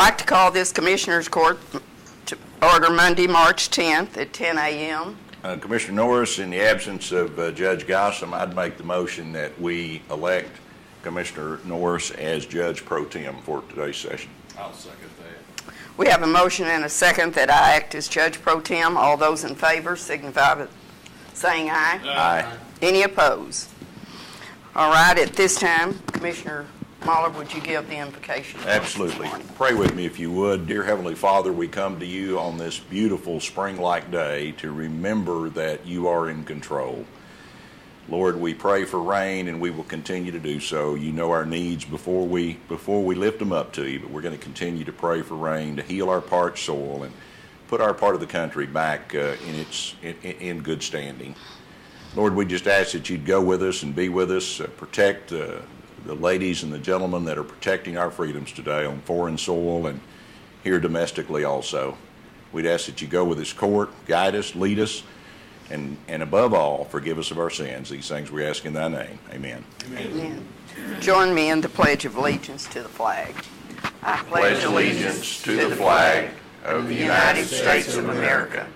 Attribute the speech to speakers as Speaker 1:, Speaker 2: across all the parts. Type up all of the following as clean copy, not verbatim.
Speaker 1: like to call this Commissioners Court to order Monday, March 10th at 10 a.m.
Speaker 2: Commissioner Norris, in the absence of Judge Gossam, I'd make the motion that we elect Commissioner Norris as Judge Pro Tem for today's session.
Speaker 3: I'll second that.
Speaker 1: We have a motion and a second that I act as Judge Pro Tem. All those in favor signify by saying aye.
Speaker 2: Aye.
Speaker 1: Any opposed? All right, at this time, Commissioner Mahler, would you give the invocation?
Speaker 2: Absolutely. Pray with me if you would. Dear Heavenly Father, we come to you on this beautiful spring-like day to remember that you are in control. Lord, we pray for rain, and we will continue to do so. You know our needs before we lift them up to you, but we're going to continue to pray for rain to heal our parched soil and put our part of the country back in good standing. Lord, we just ask that you'd go with us and be with us, protect the ladies and the gentlemen that are protecting our freedoms today on foreign soil and here domestically also. We'd ask that you go with this court, guide us, lead us, and above all, forgive us of our sins. These things we ask in thy name. Amen.
Speaker 1: Amen. Join me in the Pledge of Allegiance to the flag. I
Speaker 2: pledge allegiance to the flag of the United States of America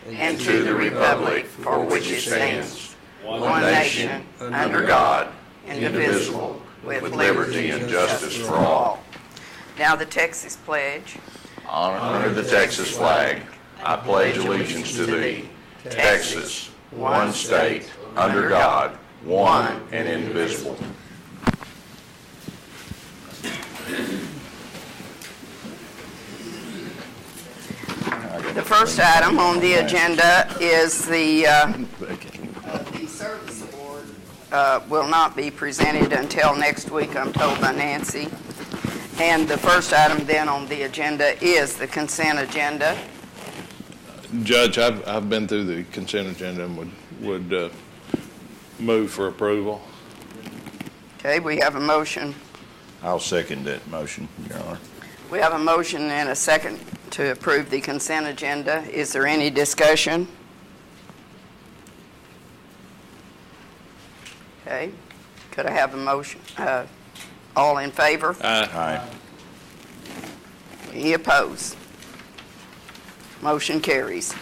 Speaker 2: and to the republic for which it stands, one nation, under God, indivisible, with liberty and justice for all.
Speaker 1: Now the Texas Pledge.
Speaker 2: Honor the Texas flag. I pledge allegiance to thee, Texas, one state, under God, one and indivisible.
Speaker 1: The first item on the agenda is the service award. Will not be presented until next week, I'm told by Nancy. And the first item then on the agenda is the consent agenda.
Speaker 3: Judge, I've been through the consent agenda and would move for approval.
Speaker 1: Okay, we have a motion.
Speaker 2: I'll second that motion, Your Honor.
Speaker 1: We have a motion and a second to approve the consent agenda. Is there any discussion? Okay, could I have a motion? All in favor?
Speaker 2: Aye.
Speaker 1: Any opposed? Motion carries.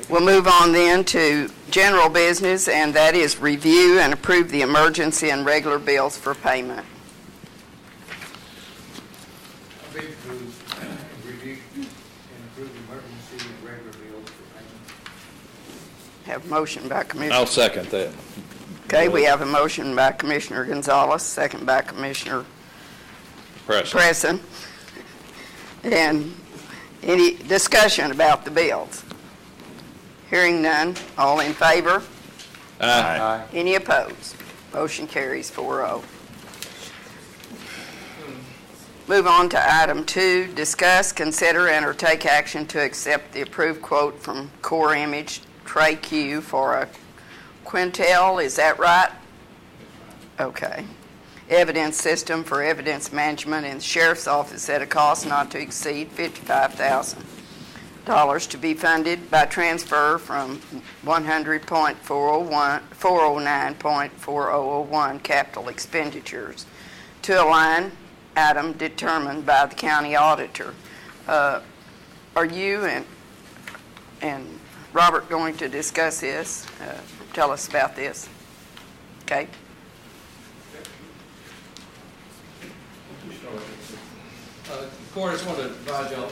Speaker 1: We'll move on then to general business, and that is review and approve the emergency and regular bills for payment.
Speaker 4: Review and approve emergency and regular bills for payment.
Speaker 1: Have a motion by Commissioner.
Speaker 3: I'll second that.
Speaker 1: Okay, we have a motion by Commissioner Gonzalez, second by Commissioner Preston. And any discussion about the bills? Hearing none, all in favor?
Speaker 2: Aye.
Speaker 1: Any opposed? Motion carries 4-0. Move on to item 2, discuss, consider, and or take action to accept the approved quote from Core Image Trey Q for a Quintel, is that right? Okay. Evidence system for evidence management in the Sheriff's Office at a cost not to exceed $55,000 to be funded by transfer from 100.409.4001 capital expenditures to a line item determined by the county auditor. Are you and Robert going to discuss this? Tell us about this. Okay.
Speaker 5: Court, I just want to advise y'all,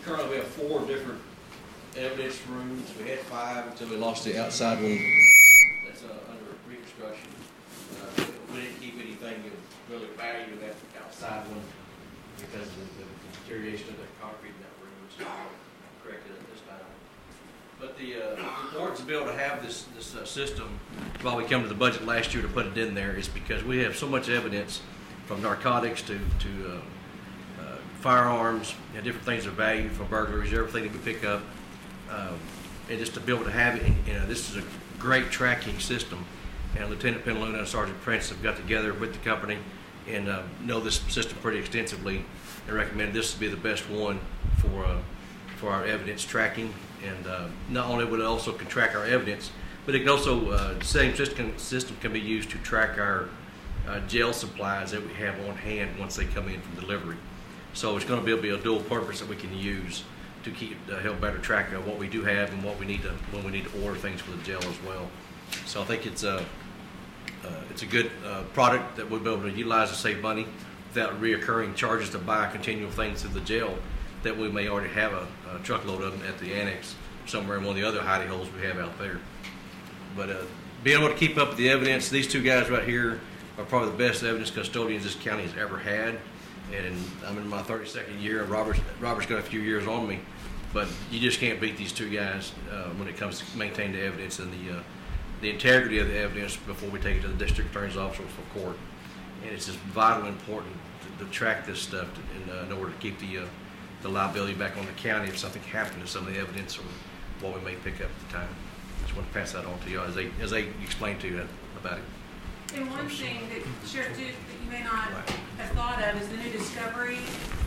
Speaker 5: currently we have 4 different evidence rooms. We had 5 until we lost the outside one that's under reconstruction. We didn't keep anything of really value in that outside one because of the deterioration of the concrete in that room, so corrected at this time. But the importance to be able to have this system while we come to the budget last year to put it in there is because we have so much evidence from narcotics to firearms, different things of value, from burglaries, everything that we pick up, and just to be able to have it. This is a great tracking system, and Lieutenant Penaluna and Sergeant Prince have got together with the company and know this system pretty extensively and recommend this to be the best one for our evidence tracking. And not only would it also can track our evidence, but it can also, the same system can be used to track our jail supplies that we have on hand once they come in from delivery. So it's going to be a dual purpose that we can use to help better track of what we do have and what we need to when we need to order things for the jail as well. So I think it's a good product that we'll be able to utilize to save money without reoccurring charges to buy continual things through the jail that we may already have a truckload of them at the annex somewhere in one of the other hidey holes we have out there. But being able to keep up with the evidence, these two guys right here are probably the best evidence custodians this county has ever had. And I'm in my 32nd year, and Robert's got a few years on me. But you just can't beat these two guys when it comes to maintaining the evidence and the integrity of the evidence before we take it to the district attorney's office or for court. And it's just vitally important to track this stuff in order to keep the liability back on the county if something happened to some of the evidence or what we may pick up at the time. I just want to pass that on to you as they explain to you about it.
Speaker 6: And one thing that Sheriff Duke that you may not have thought of is the new discovery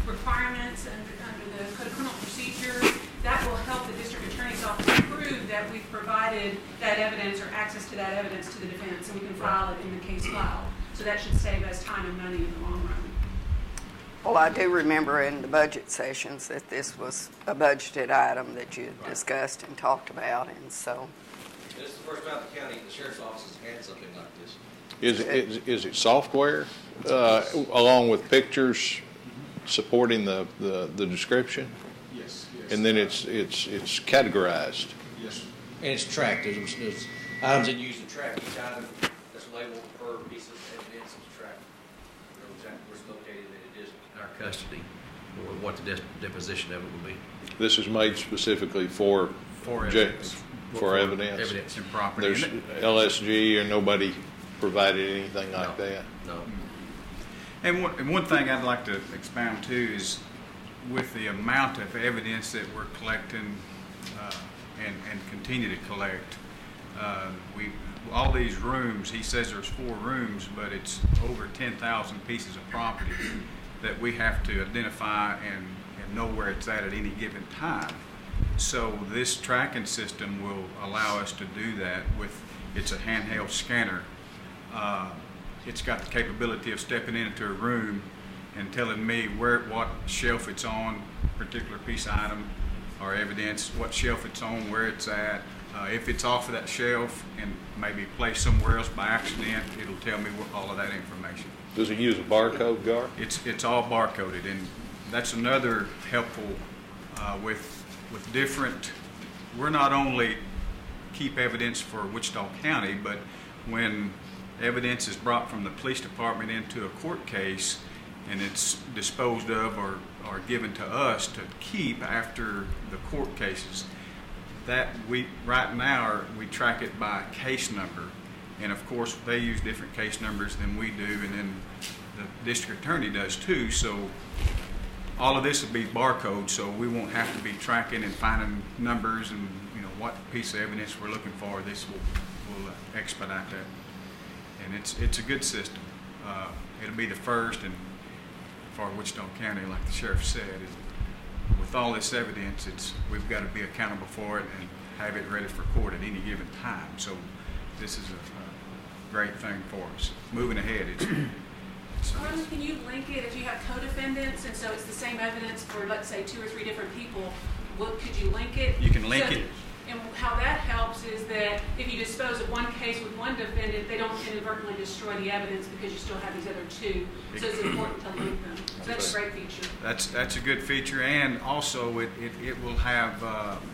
Speaker 6: requirements under the Code of Criminal Procedure. That will help the district attorney's office prove that we've provided that evidence or access to that evidence to the defense, and we can file it in the case file. So that should save us time and money in the long run.
Speaker 1: Well, I do remember in the budget sessions that this was a budgeted item that you discussed and talked about, and so.
Speaker 5: This is the first time the county, the sheriff's office has had something like this.
Speaker 3: Is it software along with pictures supporting the description?
Speaker 7: Yes.
Speaker 3: And then it's categorized.
Speaker 7: Yes.
Speaker 5: And it's tracked. There's items that you use to track each item that's labeled per piece of evidence is tracked. We know exactly where it's located and it is in our custody or what the deposition of it will be.
Speaker 3: This is made specifically for
Speaker 7: evidence.
Speaker 3: For evidence.
Speaker 5: Evidence.
Speaker 7: And property.
Speaker 3: There's LSG or nobody provided anything like
Speaker 5: No.
Speaker 3: that.
Speaker 5: No.
Speaker 7: And one thing I'd like to expound too is with the amount of evidence that we're collecting and continue to collect, all these rooms, he says there's 4 rooms, but it's over 10,000 pieces of property that we have to identify and know where it's at any given time. So this tracking system will allow us to do that it's a handheld scanner. It's got the capability of stepping into a room and telling me what shelf it's on, particular piece item or evidence, what shelf it's on, where it's at. If it's off of that shelf and maybe placed somewhere else by accident, it'll tell me all of that information.
Speaker 3: Does it use a barcode, Gar?
Speaker 7: It's all barcoded, and that's another helpful with different. We're not only keep evidence for Wichita County, but when evidence is brought from the police department into a court case and it's disposed of or given to us to keep after the court cases, that right now we track it by case number, and of course they use different case numbers than we do, and then the district attorney does too. So all of this will be barcode, so we won't have to be tracking and finding numbers and what piece of evidence we're looking for. This will expedite that, and it's a good system. It'll be the first, and for Wichita County, like the sheriff said, with all this evidence, we've got to be accountable for it and have it ready for court at any given time. So this is a great thing for us. Moving ahead,
Speaker 6: Carlos, can you link it if you have co-defendants, and so it's the same evidence for, let's say, 2 or 3 different people? Could you link it?
Speaker 7: You can link it.
Speaker 6: And how that helps is that if you dispose of one case with one defendant, they don't inadvertently destroy the evidence because you still have these other 2. So it's important to link them. So that's a great feature.
Speaker 7: That's a good feature, and also it will have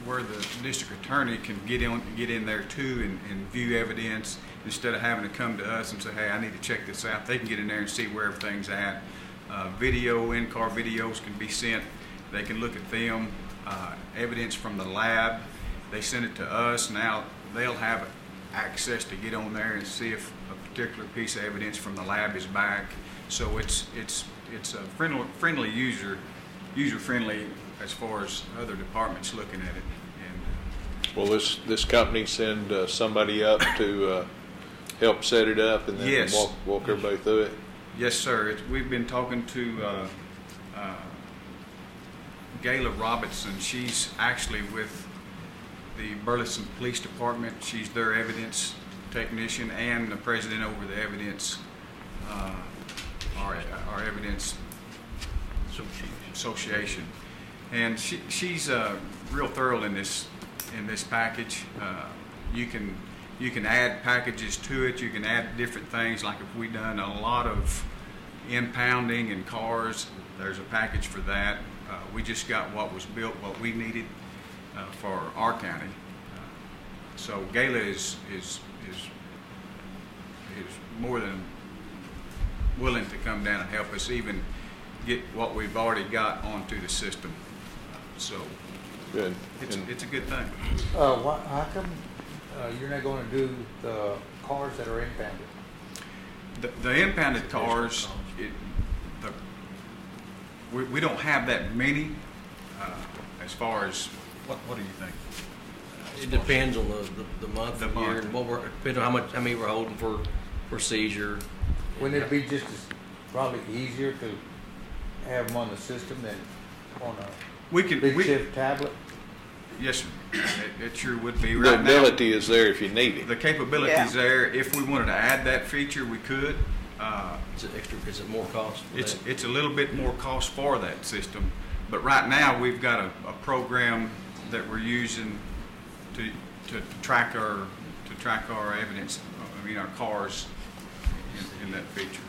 Speaker 7: where the district attorney can get in there too and view evidence instead of having to come to us and say, hey, I need to check this out. They can get in there and see where everything's at. In-car videos can be sent. They can look at them. Evidence from the lab, they send it to us. Now they'll have access to get on there and see if a particular piece of evidence from the lab is back. So it's a friendly user-friendly as far as other departments looking at it. And
Speaker 3: Will this company send somebody up to help set it up and then
Speaker 7: yes.
Speaker 3: walk everybody through it?
Speaker 7: Yes, sir. We've been talking to Gayla Robinson. She's actually with the Burleson Police Department. She's their evidence technician and the president over the evidence, our evidence Association. And she's real thorough in this package. You can add packages to it. You can add different things. Like if we've done a lot of impounding in cars, there's a package for that. We just got what was built, what we needed for our county. So Gala is more than willing to come down and help us even get what we've already got onto the system. So
Speaker 3: Good.
Speaker 7: it's a good thing.
Speaker 4: How come you're not going to do the cars that are impounded?
Speaker 7: The impounded cars, we don't have that many as far as, what do you think?
Speaker 5: It depends on the month,
Speaker 7: The
Speaker 5: the year,
Speaker 7: month.
Speaker 5: and depending on how many we're holding for seizure.
Speaker 4: Wouldn't it be just as probably easier to have them on the system than on a big shift tablet?
Speaker 7: Yes, sir. It sure would be.
Speaker 3: The
Speaker 7: Right now,
Speaker 3: ability is there if you need it.
Speaker 7: the capability's there. If we wanted to add that feature, we could.
Speaker 5: Is it more cost? for that?
Speaker 7: It's a little bit more cost for that system, but right now we've got a program that we're using to track our evidence. I mean our cars in that feature.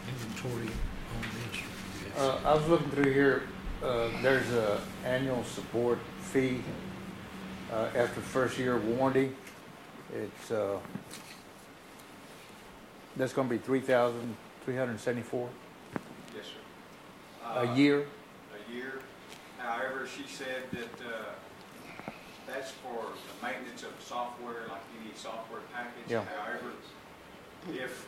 Speaker 5: Inventory on this.
Speaker 4: I was looking through here, there's a annual support fee after first year warranty. It's that's going to be $3,374
Speaker 7: Yes, sir.
Speaker 4: a year.
Speaker 7: A year. However, she said that that's for the maintenance of software, like any software package.
Speaker 4: Yeah.
Speaker 7: However, if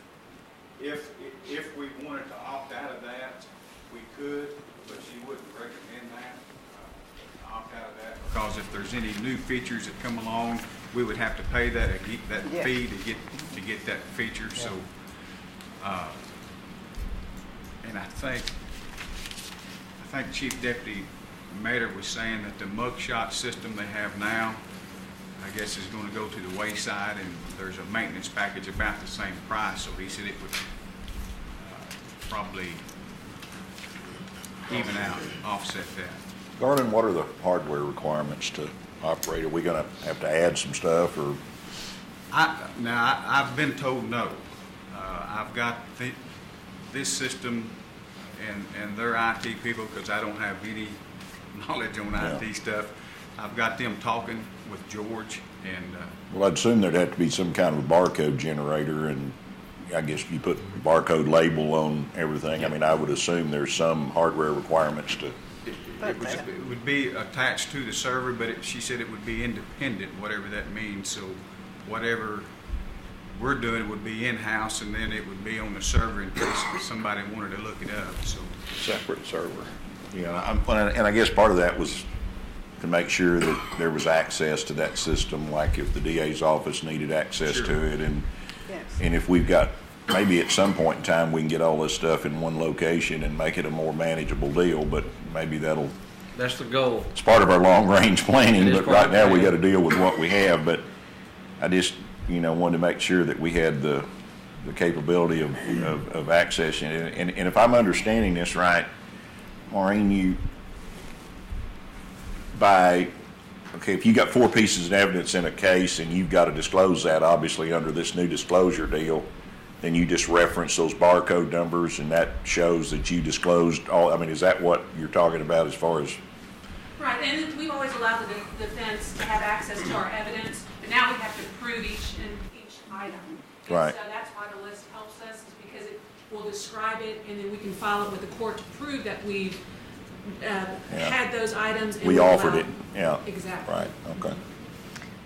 Speaker 7: we wanted to opt out of that, we could, but she wouldn't recommend that. Opt out of that because if there's any new features that come along, we would have to pay that
Speaker 1: Yeah.
Speaker 7: fee to get that feature. So, and I think Chief Deputy Mater was saying that the mugshot system they have now, I guess, is going to go to the wayside, and there's a maintenance package about the same price. So he said it would probably even out, offset that.
Speaker 2: Garland, what are the hardware requirements to operate? Are we going to have to add some stuff, or?
Speaker 7: I've been told no. I've got this system and their IT people, because I don't have any knowledge on IT stuff. I've got them talking with George, and
Speaker 2: Well, I'd assume there'd have to be some kind of a barcode generator, and I guess you put barcode label on everything. I mean, I would assume there's some hardware requirements to.
Speaker 7: it would be attached to the server, but she said it would be independent, whatever that means. So whatever we're doing would be in-house, and then it would be on the server in case somebody wanted to look it up. So
Speaker 3: Separate server.
Speaker 2: Yeah, and I guess part of that was to make sure that there was access to that system, like if the DA's office needed access
Speaker 7: Sure.
Speaker 2: to it, and
Speaker 1: Yes.
Speaker 2: and if we've got, maybe at some point in time, we can get all this stuff in one location and make it a more manageable deal, but maybe
Speaker 5: That's the goal.
Speaker 2: it's part of our long-range planning,
Speaker 5: It is
Speaker 2: but
Speaker 5: part
Speaker 2: right
Speaker 5: of
Speaker 2: now we
Speaker 5: planning.
Speaker 2: got to deal with what we have. But I just, wanted to make sure that we had the capability of accessing it. And if I'm understanding this right, Maureen, if you got 4 pieces of evidence in a case and you've got to disclose that, obviously under this new disclosure deal, then you just reference those barcode numbers and that shows that you disclosed all. I mean, is that what you're talking about as far as?
Speaker 6: Right, and we've always allowed the defense to have access to our evidence, but now we have to prove each item. And
Speaker 2: Right.
Speaker 6: so that's why the list helps us, is because it will describe it, and then we can file it with the court to prove that we've had those items. And
Speaker 2: We
Speaker 6: we've
Speaker 2: offered
Speaker 6: allowed-
Speaker 2: it, yeah.
Speaker 6: Exactly.
Speaker 2: Right, okay.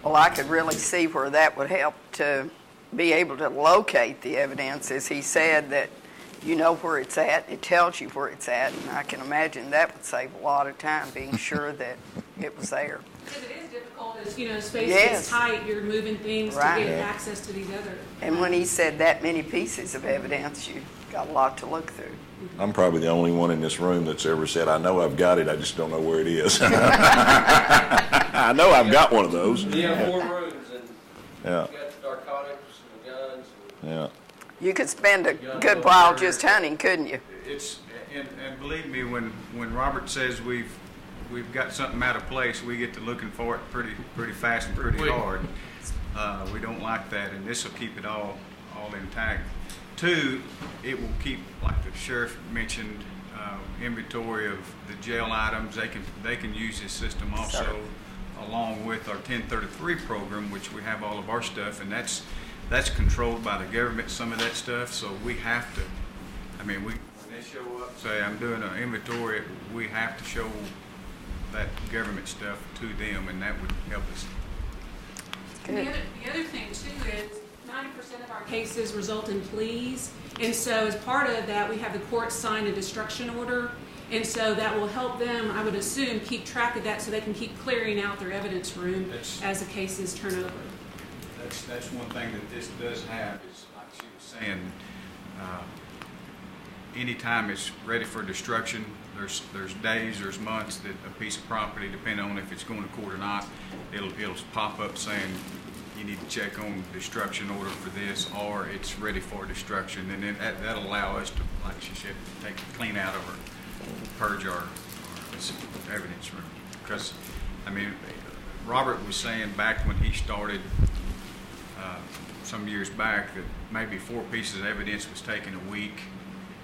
Speaker 1: Well, I could really see where that would help to be able to locate the evidence, as he said, that you know where it's at, it tells you where it's at, and I can imagine that would save a lot of time, being sure that it was there.
Speaker 6: Because it is difficult, as space
Speaker 1: Yes.
Speaker 6: gets tight, you're moving things to
Speaker 1: Right.
Speaker 6: get access to these other.
Speaker 1: And when he said that many pieces of evidence, you got a lot to look through.
Speaker 2: I'm probably the only one in this room that's ever said, I know I've got it, I just don't know where it is. I know I've got one of those.
Speaker 5: You have 4 rooms, and
Speaker 2: Yeah,
Speaker 5: you got narcotics and guns.
Speaker 2: yeah.
Speaker 1: You could spend a good while just hunting, couldn't you?
Speaker 7: it's And believe me, when Robert says we've got something out of place, we get to looking for it pretty fast and pretty
Speaker 5: Quick.
Speaker 7: hard. We don't like that, and this will keep it all intact. Two, it will keep, like the sheriff mentioned, inventory of the jail items. They can use this system also,
Speaker 1: Sure.
Speaker 7: along with our 1033 program, which we have all of our stuff, and that's controlled by the government, some of that stuff. So we have to. I mean, when they show up, say I'm doing an inventory, we have to show that government stuff to them, and that would help us.
Speaker 6: And the other thing too is 90% of our cases result in pleas. And so as part of that, we have the court sign a destruction order. And so that will help them, I would assume, keep track of that so they can keep clearing out their evidence room as the cases turn over.
Speaker 7: That's one thing that this does have is, like she was saying, anytime it's ready for destruction, there's days, there's months that a piece of property, depending on if it's going to court or not, it'll pop up saying you need to check on destruction order for this, or it's ready for destruction, and then that'll allow us to, like she said, clean out of purge our evidence room. Because, I mean, Robert was saying back when he started some years back that maybe 4 pieces of evidence was taken a week.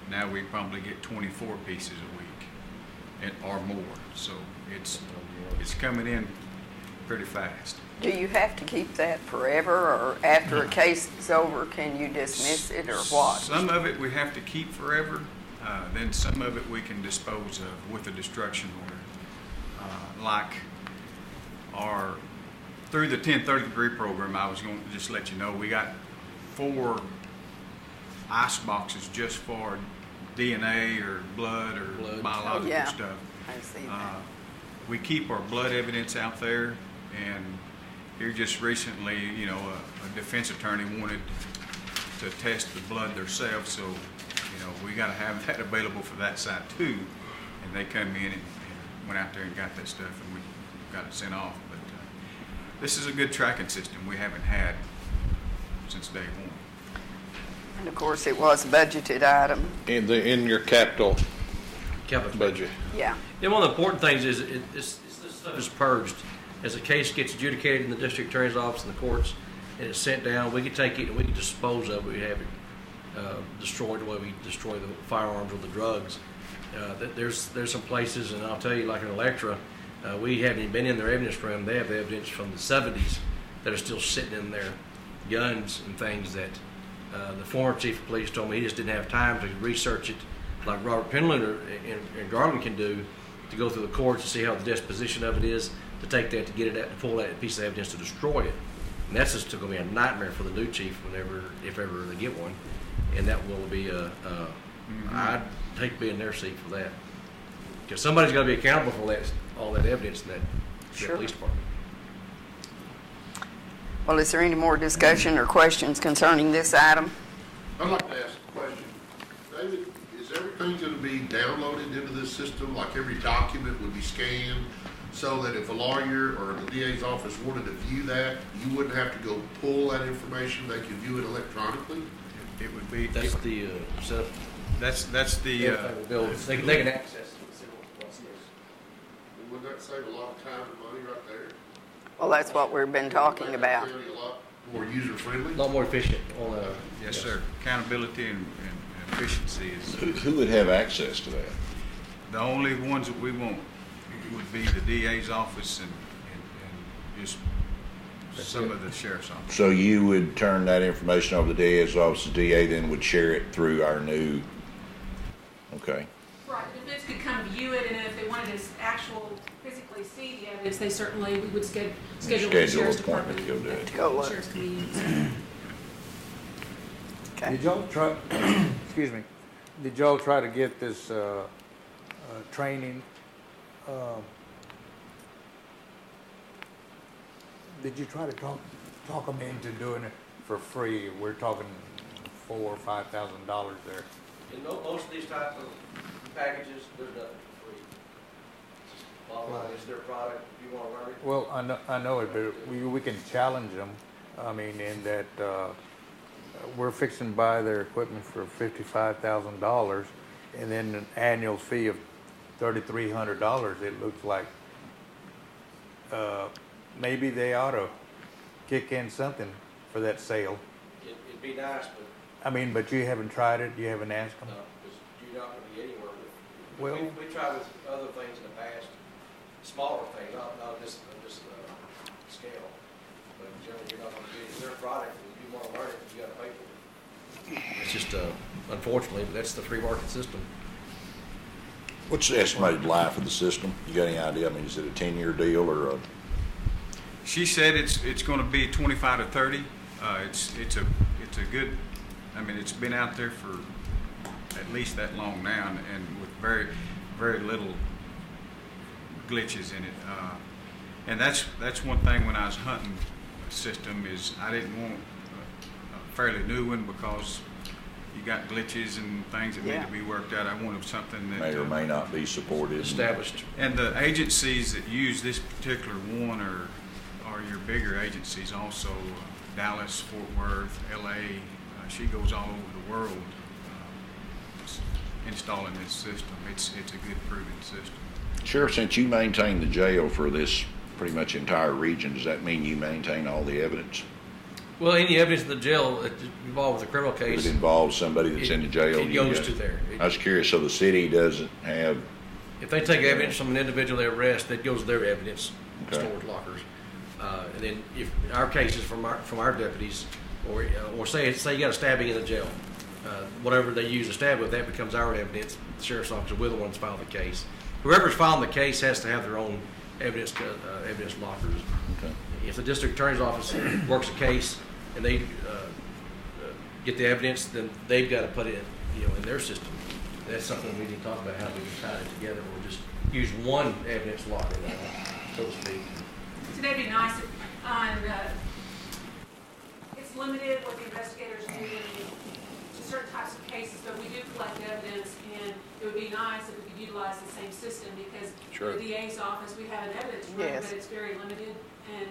Speaker 7: Now we probably get 24 pieces a week or more. So it's coming in pretty fast.
Speaker 1: Do you have to keep that forever, or after a case is over, can you dismiss it, or what?
Speaker 7: Some of it we have to keep forever. Then some of it we can dispose of with a destruction order. Like through the 1033 program, I was going to just let you know, we got 4 ice boxes just for DNA or blood or biological
Speaker 1: yeah.
Speaker 7: stuff.
Speaker 1: I see that.
Speaker 7: We keep our blood evidence out there, and here just recently, you know, a defense attorney wanted to test the blood themselves, so, you know, we got to have that available for that side too. And they come in and went out there and got that stuff, and we got it sent off. But this is a good tracking system we haven't had since day one.
Speaker 1: And of course, it was a budgeted item.
Speaker 3: In your capital
Speaker 5: Capital
Speaker 3: budget.
Speaker 1: Yeah.
Speaker 5: And one of the important things is this stuff is purged. As a case gets adjudicated in the district attorney's office and the courts, and it's sent down, we can take it and we can dispose of it. We have it destroyed the way we destroy the firearms or the drugs. There's some places, and I'll tell you, like in Electra, we haven't even been in their evidence room. They have evidence from the 70s that are still sitting in there, guns and things that the former chief of police told me he just didn't have time to research it like Robert Penland and Garland can do, to go through the courts and see how the disposition of it is, to take that, to get it out, to pull that piece of evidence to destroy it. And that's just going to be a nightmare for the new chief if ever they get one. And that will be I'd hate to be in their seat for that, because somebody's got to be accountable for all that evidence in that
Speaker 1: Sure.
Speaker 5: police department.
Speaker 1: Well, is there any more discussion or questions concerning this item?
Speaker 8: I'd like to ask a question. David, is everything going to be downloaded into this system, like every document would be scanned, so that if a lawyer or the DA's office wanted to view that, you wouldn't have to go pull that information, they could view it electronically?
Speaker 7: It would be.
Speaker 5: That's the setup.
Speaker 7: That's the.
Speaker 5: They can access it.
Speaker 8: Wouldn't that save a lot of time and money right there?
Speaker 1: Well, that's what we've been talking about.
Speaker 8: Make it a lot more user-friendly?
Speaker 5: A lot more efficient on
Speaker 7: Yes, sir. Accountability and efficiency is
Speaker 2: Who would have access to that?
Speaker 7: the only ones that we want would be the DA's office and just some of the sheriff's office.
Speaker 2: So you would turn that information over to the DA's office, the DA then would share it through our new, okay.
Speaker 6: Right, defense could come view it, and if they wanted to physically see the evidence, we would schedule the
Speaker 2: Schedule
Speaker 6: sheriff's
Speaker 2: an appointment
Speaker 6: department.
Speaker 2: to go do it.
Speaker 1: To go look.
Speaker 6: Sheriff's convenience.
Speaker 1: Okay.
Speaker 4: Did y'all try, excuse me, did y'all try to get this training? Did you try to talk them into doing it for free? We're talking $4,000 or $5,000 there.
Speaker 5: In most of these type of packages, there's nothing free. Bottom line, it's their product. If you want to learn it,
Speaker 4: Well, I know it, but we can challenge them. I mean, in that we're fixing to buy their equipment for $55,000. and then an annual fee of $3,300, it looks like maybe they ought to kick in something for that sale.
Speaker 5: It'd be nice, but
Speaker 4: I mean, but you haven't tried it, you haven't asked them?
Speaker 5: no, because you're not gonna be anywhere with.
Speaker 4: Well-
Speaker 5: We tried with other things in the past, smaller things, not this scale. But generally, you're not gonna get, it's their product, if you wanna learn it, you gotta pay for it. It's just, unfortunately, that's the free market system.
Speaker 2: What's the estimated life of the system? You got any idea? I mean, is it a 10-year deal or a?
Speaker 7: She said it's going to be 25 to 30. It's a good. I mean, it's been out there for at least that long now, and with very little glitches in it. And that's one thing when I was hunting a system is I didn't want a fairly new one because you got glitches and things that need to be worked out. I wanted something that
Speaker 2: May or may not be supported.
Speaker 5: Established.
Speaker 7: And the agencies that use this particular one are your bigger agencies also, Dallas, Fort Worth, LA. She goes all over the world installing this system. It's a good proven system.
Speaker 2: Sheriff, since you maintain the jail for this pretty much entire region, does that mean you maintain all the evidence?
Speaker 5: Well, any evidence in the jail involved with a criminal
Speaker 2: If
Speaker 5: case,
Speaker 2: it involves somebody that's in the jail?
Speaker 5: it
Speaker 2: you
Speaker 5: goes
Speaker 2: guys-
Speaker 5: to there.
Speaker 2: I was curious, so the city doesn't have,
Speaker 5: If they take evidence from an individual they arrest, that goes to their evidence
Speaker 2: Okay.
Speaker 5: storage lockers. And then if our cases from our deputies, or say you got a stabbing in the jail, whatever they use to stab with, that becomes our evidence. The sheriff's officer, we're the ones filing the case. Whoever's filing the case has to have their own evidence lockers.
Speaker 2: okay.
Speaker 5: If the district attorney's office works a case and they get the evidence, then they've got to put it in their system. That's something we need to talk about, how we can tie it together, or just use one evidence locker, so to speak.
Speaker 6: So that'd be nice if it's limited what the investigators do in certain types of cases, but we do collect evidence, and it would be nice if we could utilize the same system, because
Speaker 2: Sure.
Speaker 6: the DA's office, we have an evidence room,
Speaker 1: Yes.
Speaker 6: but it's very limited, and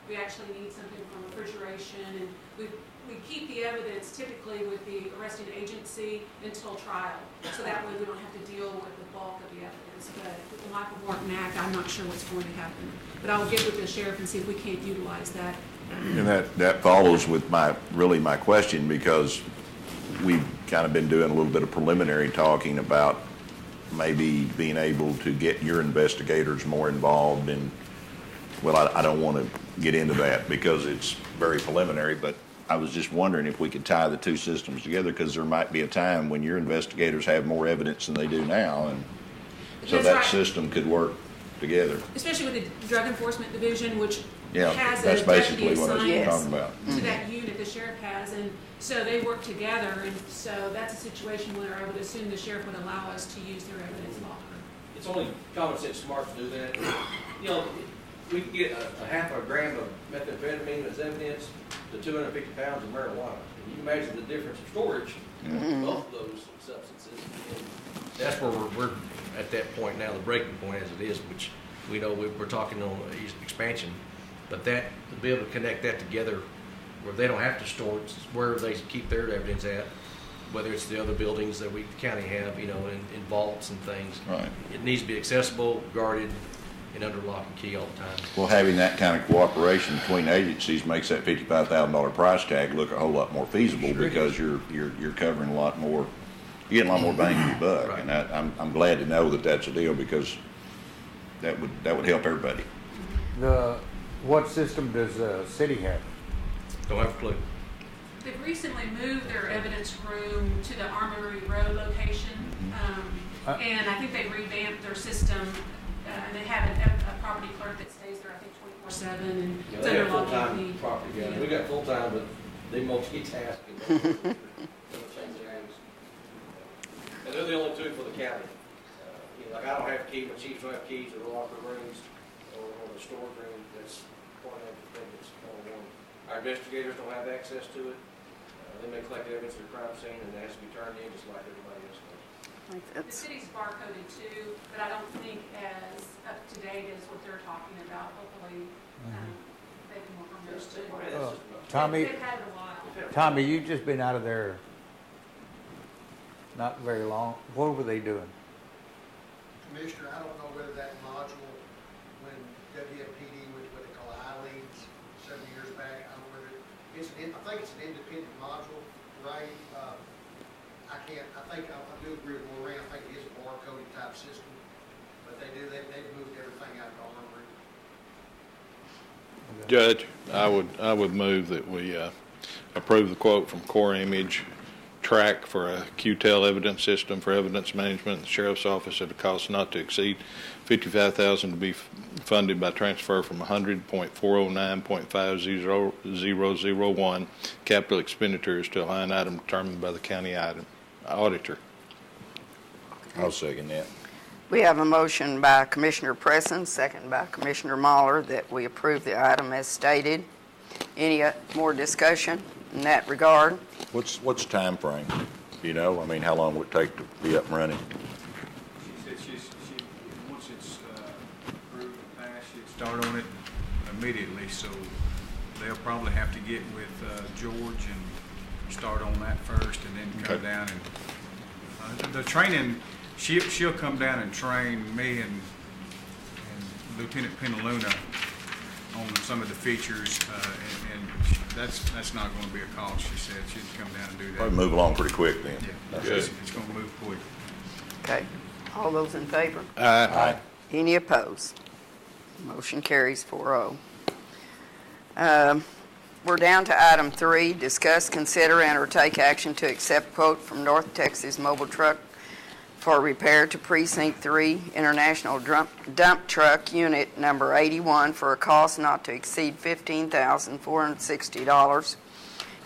Speaker 6: we actually need something from refrigeration, and we keep the evidence typically with the arresting agency until trial, so that way we don't have to deal with the bulk of the evidence. But with the Michael Morton Act, I'm not sure what's going to happen, but I'll get with the sheriff and see if we can't utilize that.
Speaker 2: And that follows with my question, because we've kind of been doing a little bit of preliminary talking about maybe being able to get your investigators more involved in, well, I don't want to get into that because it's very preliminary, but I was just wondering if we could tie the two systems together, because there might be a time when your investigators have more evidence than they do now, and so
Speaker 6: That's
Speaker 2: that
Speaker 6: right.
Speaker 2: system could work together.
Speaker 6: Especially with the Drug Enforcement Division, which
Speaker 2: Yeah,
Speaker 6: has a
Speaker 2: that's
Speaker 6: deputy
Speaker 2: basically what I was
Speaker 6: assigned
Speaker 2: talking about.
Speaker 6: to that unit the sheriff has, and so they work together, and so that's a situation where I would assume the sheriff would allow us to use their evidence locker.
Speaker 5: It's only common sense smart to do that. We can get a half a gram of methamphetamine as evidence to 250 pounds of marijuana. And you can imagine the difference in storage of both of those substances. And that's where we're at that point now, the breaking point as it is, which we know we're talking on expansion. But that, to be able to connect that together where they don't have to store it, where they keep their evidence at, whether it's the other buildings that we, the county have, in vaults and things.
Speaker 2: Right.
Speaker 5: It needs to be accessible, guarded, and under lock and key all the time.
Speaker 2: Well, having that kind of cooperation between agencies makes that $55,000 price tag look a whole lot more feasible,
Speaker 5: Sure
Speaker 2: because you're covering a lot more, you're getting a lot more bang for your buck.
Speaker 5: Right.
Speaker 2: And I'm glad to know that that's a deal, because that would help everybody.
Speaker 4: What system does the city have?
Speaker 5: Don't have a clue.
Speaker 6: They've recently moved their evidence room to the Armory Road location, and I think they revamped their system, and they have a property clerk that stays there, I think, 24/7, and it's
Speaker 5: They
Speaker 6: under
Speaker 5: got
Speaker 6: lock and
Speaker 5: full-time
Speaker 6: key.
Speaker 5: property guys.
Speaker 6: Yeah.
Speaker 5: We got full-time, but they multitask. And change their names. And they're the only two for the county. Like I don't have keys, my chiefs don't have keys to the locker rooms or the storage room. That's one of the things. Our investigators don't have access to it. They may collect evidence at a crime scene, and it has to be turned in just like everybody else does.
Speaker 6: The city's barcoded too, but I don't think as up to date as what they're talking about. Hopefully, they can work on those too.
Speaker 4: Tommy,
Speaker 6: They've had it a while.
Speaker 4: Tommy, you've just been out of there not very long. What were they doing?
Speaker 9: Commissioner, I don't know whether that module, when WFPD was what they call I-Leads several years back, I don't know whether, I think it's an independent module, right? I do agree with Lorraine, I think it is a barcoding type system, but they've moved everything out of the armory.
Speaker 3: Judge, I would move that we approve the quote from Core Image Track for a QTEL evidence system for evidence management in the Sheriff's Office at a cost not to exceed $55,000 to be funded by transfer from 100.409.5001 capital expenditures to a line item determined by the county auditor.
Speaker 2: I'll second that.
Speaker 1: We have a motion by Commissioner Preston, second by Commissioner Mahler, that we approve the item as stated. Any more discussion in that regard?
Speaker 2: What's time frame? Do you know? I mean, how long would it take to be up and running?
Speaker 7: She said once it's approved and passed, she'd start on it immediately, so they'll probably have to get with George and start on that first and then come down and, the training, she'll come down and train me and Lieutenant Penaluna on some of the features, and that's not going to be a cost. She said she'd come down and do that.
Speaker 2: Probably move along pretty quick then.
Speaker 7: Yeah, it's going to move quick.
Speaker 1: Okay. All those in favor?
Speaker 3: Aye.
Speaker 1: Any opposed? Motion carries 4-0. We're down to item 3, discuss, consider, and or take action to accept quote from North Texas Mobile Truck for repair to Precinct 3 International Dump Truck Unit Number 81 for a cost not to exceed $15,460,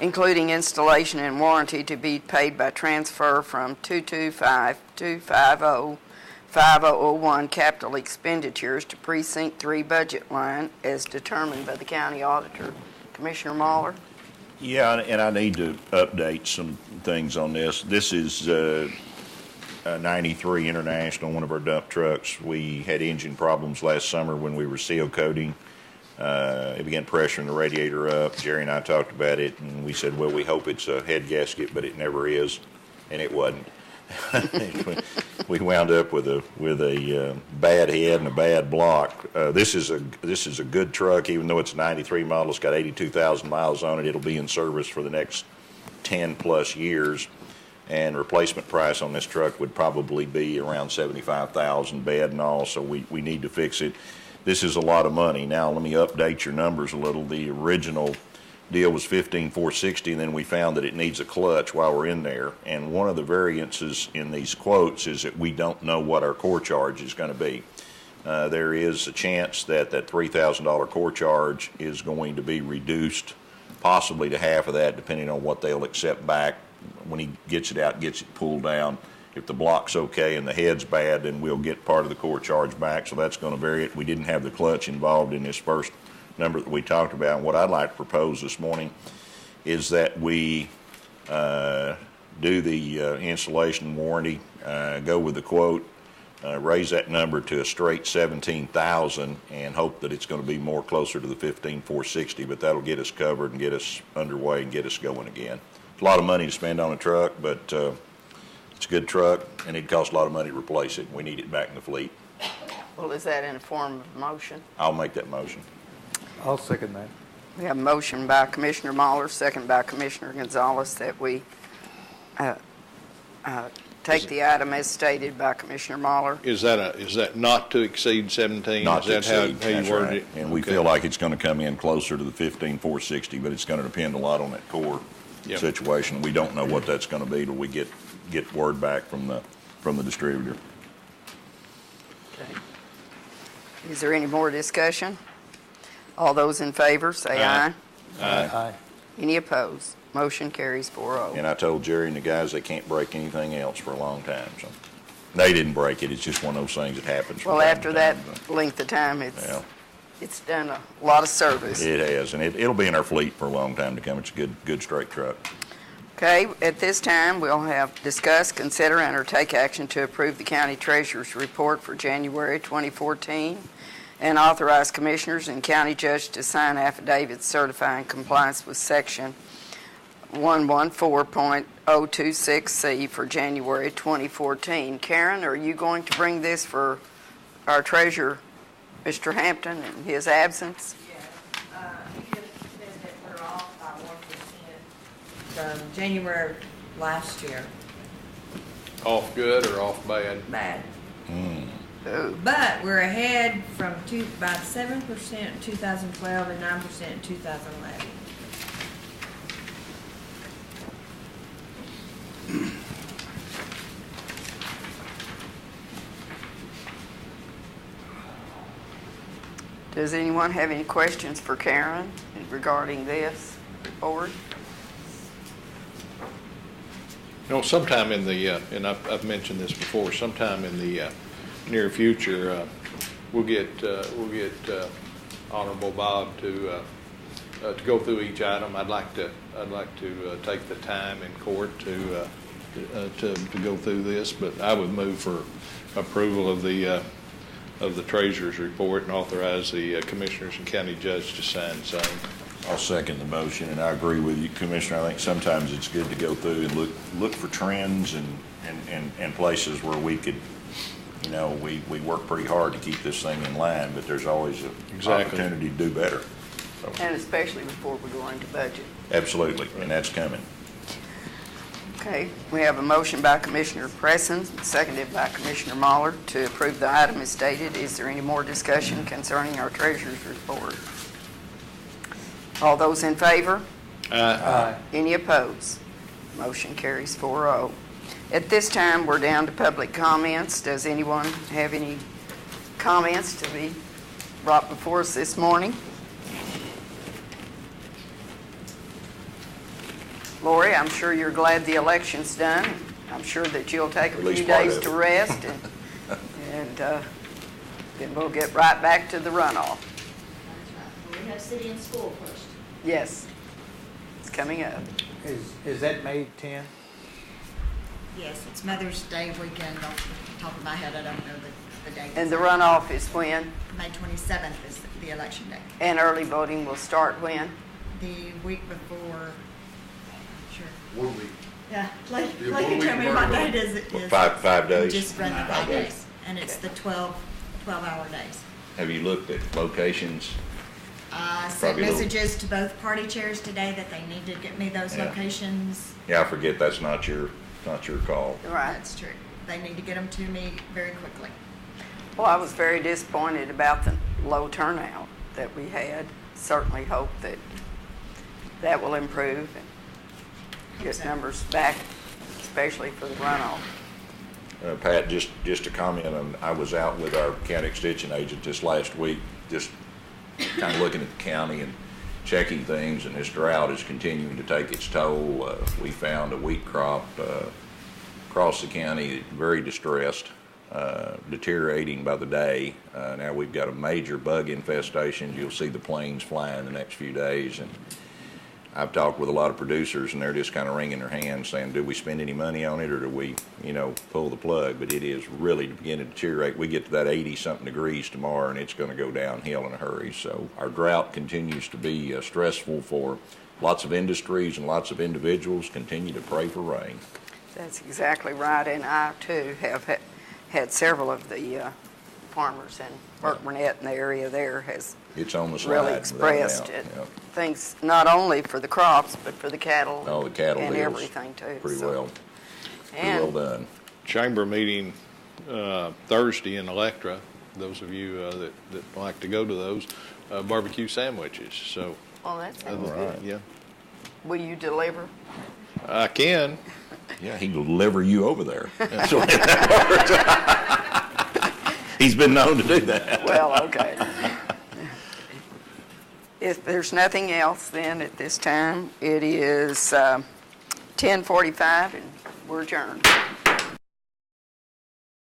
Speaker 1: including installation and warranty to be paid by transfer from 225-250-5001 capital expenditures to Precinct 3 budget line as determined by the county auditor. Commissioner Mahler?
Speaker 2: Yeah, and I need to update some things on this. This is 93 International, one of our dump trucks. We had engine problems last summer when we were seal coating. It began pressuring the radiator up. Jerry and I talked about it, and we said, well, we hope it's a head gasket, but it never is, and it wasn't. We wound up with a bad head and a bad block. This is a good truck, even though it's a 93 model. It's got 82,000 miles on it. It'll be in service for the next 10 plus years, and replacement price on this truck would probably be around $75,000 bed and all. So we need to fix it. This is a lot of money. Now let me update your numbers a little. The original deal was $15,460, and then we found that it needs a clutch while we're in there. And one of the variances in these quotes is that we don't know what our core charge is going to be. There is a chance that that $3,000 core charge is going to be reduced, possibly to half of that, depending on what they'll accept back when he gets it out, gets it pulled down. If the block's okay and the head's bad, then we'll get part of the core charge back, so that's going to vary it. We didn't have the clutch involved in this first number that we talked about. And what I'd like to propose this morning is that we do the installation warranty, go with the quote, raise that number to a straight $17,000, and hope that it's going to be more closer to the $15,460, but that'll get us covered and get us underway and get us going again. It's a lot of money to spend on a truck, but it's a good truck, and it costs a lot of money to replace it. We need it back in the fleet.
Speaker 1: Well, is that in the form of a motion?
Speaker 2: I'll make that motion.
Speaker 4: I'll second that.
Speaker 1: We have a motion by Commissioner Mahler, second by Commissioner Gonzalez, that we take the item as stated by Commissioner Mahler.
Speaker 3: Is that not to exceed 17?
Speaker 2: Not to
Speaker 3: Is that
Speaker 2: exceed,
Speaker 3: how you
Speaker 2: that's
Speaker 3: worded
Speaker 2: right.
Speaker 3: it?
Speaker 2: And we
Speaker 3: Okay.
Speaker 2: feel like it's going to come in closer to the $15,460, but it's going to depend a lot on that core
Speaker 3: Yep.
Speaker 2: situation. We don't know what that's going to be till we get word back from the distributor.
Speaker 1: Okay. Is there any more discussion? All those in favor, say aye.
Speaker 4: Aye.
Speaker 1: Any opposed? Motion carries 4-0.
Speaker 2: And I told Jerry and the guys they can't break anything else for a long time. So they didn't break it. It's just one of those things that happens. from
Speaker 1: Well,
Speaker 2: time
Speaker 1: after
Speaker 2: to
Speaker 1: that
Speaker 2: time,
Speaker 1: length of time,
Speaker 2: Yeah.
Speaker 1: it's done a lot of service.
Speaker 2: It has, and it'll be in our fleet for a long time to come. It's a good straight truck.
Speaker 1: Okay, at this time, we'll have discuss, consider, and or take action to approve the county treasurer's report for January 2014 and authorize commissioners and county judge to sign affidavits certifying compliance with section 114.026C for January 2014. Karen, are you going to bring this for our treasurer, Mr. Hampton, in his absence?
Speaker 10: He just said that we're off by 1% from January last year.
Speaker 3: Off good or off bad?
Speaker 10: Bad.
Speaker 1: Oh,
Speaker 10: But we're ahead from by 7% in 2012 and 9% in 2011.
Speaker 1: Does anyone have any questions for Karen regarding this report?
Speaker 3: Sometime in the, and I've mentioned this before, sometime in the near future, we'll get Honorable Bob to go through each item. I'd like to take the time in court to go through this, but I would move for approval of the treasurer's report and authorize the commissioners and county judge to sign same.
Speaker 2: I'll second the motion, and I agree with you, Commissioner. I think sometimes it's good to go through and look for trends and places where we could, we work pretty hard to keep this thing in line, but there's always an opportunity to do better. So,
Speaker 1: And especially before we go into budget.
Speaker 2: absolutely, and that's coming.
Speaker 1: Okay, we have a motion by Commissioner Preston, seconded by Commissioner Mahler to approve the item as stated. Is there any more discussion concerning our treasurer's report? All those in favor?
Speaker 4: Aye.
Speaker 1: Any opposed? Motion carries 4-0. At this time, we're down to public comments. Does anyone have any comments to be brought before us this morning? Lori, I'm sure you're glad the election's done. I'm sure that you'll take a
Speaker 2: At
Speaker 1: few
Speaker 2: least part
Speaker 1: days
Speaker 2: of
Speaker 1: to
Speaker 2: it.
Speaker 1: rest, and then we'll get right back to the runoff.
Speaker 10: We have city and school first.
Speaker 1: Yes, it's coming up.
Speaker 4: Is that May 10?
Speaker 10: Yes, it's Mother's Day weekend. Off the top of my head, I don't know the date.
Speaker 1: And the runoff is when?
Speaker 10: May 27th is the election day.
Speaker 1: And early voting will start when?
Speaker 10: The week before, sure.
Speaker 8: 1 week.
Speaker 10: Yeah, like
Speaker 8: Yeah,
Speaker 10: you
Speaker 8: 1 week
Speaker 10: tell me what
Speaker 8: before.
Speaker 10: date is it is.
Speaker 2: Five days?
Speaker 10: Just run the 5
Speaker 2: Okay.
Speaker 10: days, and it's the 12-hour days.
Speaker 2: Have you looked at locations?
Speaker 10: I sent
Speaker 2: Probably a little-
Speaker 10: messages to both party chairs today that they need to get me those
Speaker 2: Yeah.
Speaker 10: locations.
Speaker 2: Yeah, I forget that's not your call.
Speaker 1: Right.
Speaker 10: That's true. They need to get them to me very quickly.
Speaker 1: Well, I was very disappointed about the low turnout that we had. Certainly hope that that will improve and get numbers back, especially for the runoff.
Speaker 2: Pat, just to comment on, I was out with our county extension agent this last week, just kind of looking at the county and checking things, and this drought is continuing to take its toll. We found a wheat crop across the county very distressed, deteriorating by the day. Now we've got a major bug infestation. You'll see the planes fly in the next few days, and I've talked with a lot of producers, and they're just kind of wringing their hands saying, do we spend any money on it, or do we, pull the plug? But it is really beginning to deteriorate. We get to that 80-something degrees tomorrow, and it's going to go downhill in a hurry. So our drought continues to be stressful for lots of industries, and lots of individuals continue to pray for rain.
Speaker 1: That's exactly right, and I too have had several of the farmers, and Burke Burnett in the area there has
Speaker 2: It's on the slide.
Speaker 1: really
Speaker 2: without a
Speaker 1: expressed
Speaker 2: doubt.
Speaker 1: it.
Speaker 2: Yep.
Speaker 1: Things not only for the crops, but for the cattle.
Speaker 2: Oh, the cattle
Speaker 1: and
Speaker 2: deal's
Speaker 1: everything too.
Speaker 2: Pretty
Speaker 1: So-
Speaker 2: well
Speaker 1: And
Speaker 2: done.
Speaker 3: Chamber meeting Thursday in Electra. Those of you that like to go to those, barbecue sandwiches. So,
Speaker 1: well, that sounds
Speaker 2: All
Speaker 1: good.
Speaker 2: right.
Speaker 3: yeah,
Speaker 1: Will you deliver?
Speaker 3: I can.
Speaker 2: Yeah, he will deliver you over there. That's what he's been known to do that.
Speaker 1: Well, okay. If there's nothing else, then at this time, it is 10:45, and we're adjourned.